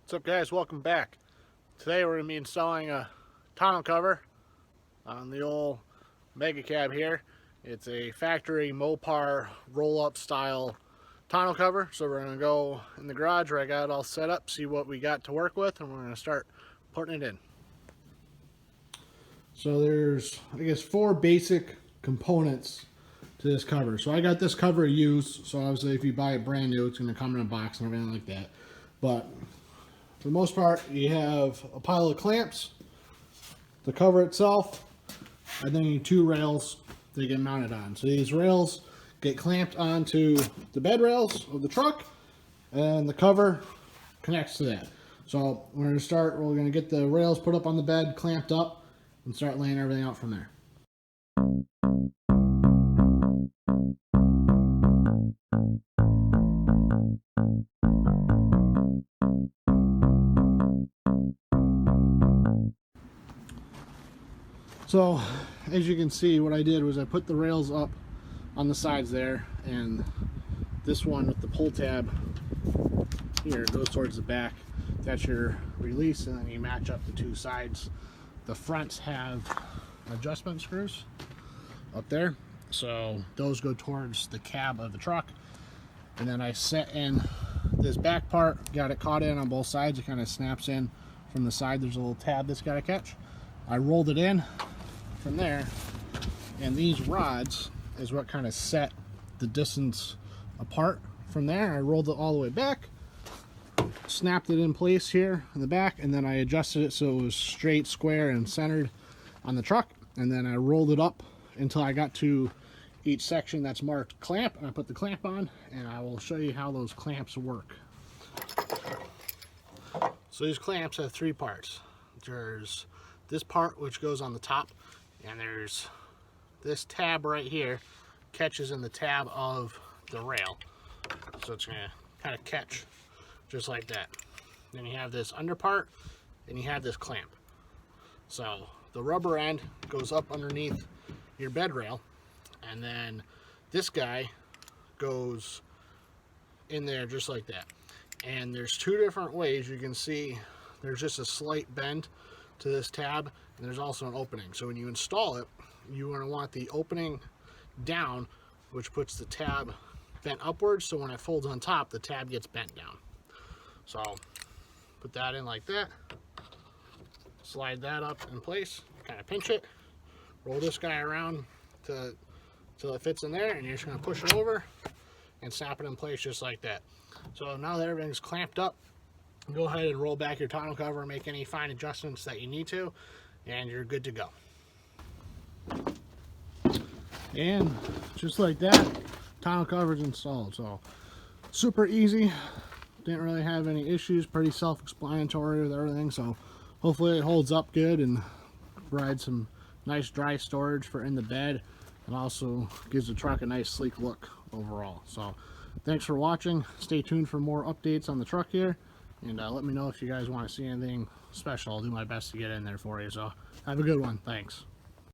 What's up, guys? Welcome back. Today we're going to be installing a tonneau cover on the old Mega Cab here. It's a factory Mopar roll-up style tonneau cover. So we're going to go in the garage where I got it all set up, see what we got to work with, and we're going to start putting it in. So there's, I guess, 4 basic components to this cover. So I got this cover used, so obviously if you buy it brand new, it's going to come in a box and everything like that. But for the most part, you have a pile of clamps, the cover itself, and then you 2 rails they get mounted on. So these rails get clamped onto the bed rails of the truck, and the cover connects to that. So we're going to start, we're going to get the rails put up on the bed, clamped up, and start laying everything out from there. So as you can see, what I did was I put the rails up on the sides there, and this one with the pull tab here goes towards the back. That's your release, and then you match up the 2 sides. The fronts have adjustment screws up there, so those go towards the cab of the truck. And then I set in this back part, got it caught in on both sides. It kind of snaps in from the side. There's a little tab that's got to catch. I rolled it in from there, and these rods is what kind of set the distance apart from there. I rolled it all the way back, snapped it in place here in the back, and then I adjusted it so it was straight, square, and centered on the truck. And then I rolled it up until I got to each section that's marked clamp, and I put the clamp on, and I will show you how those clamps work. So these clamps have 3 parts. There's this part which goes on the top, and there's this tab right here, catches in the tab of the rail. So it's going to kind of catch just like that. Then you have this under part, and you have this clamp. So the rubber end goes up underneath your bed rail, and then this guy goes in there just like that. And there's 2 different ways. You can see there's just a slight bend to this tab, and there's also an opening. So when you install it, you want to want the opening down, which puts the tab bent upwards, so when it folds on top, the tab gets bent down. So put that in like that, slide that up in place, kind of pinch it, roll this guy around till it fits in there, and you're just going to push it over and snap it in place just like that. So now that everything's clamped up, go ahead and roll back your tonneau cover, make any fine adjustments that you need to, and you're good to go. And just like that, tonneau cover's installed. So super easy, didn't really have any issues, pretty self-explanatory with everything. So hopefully it holds up good and provides some nice dry storage for in the bed, and also gives the truck a nice sleek look overall. So thanks for watching. Stay tuned for more updates on the truck here, and let me know if you guys want to see anything special. I'll do my best to get in there for you. So have a good one. Thanks.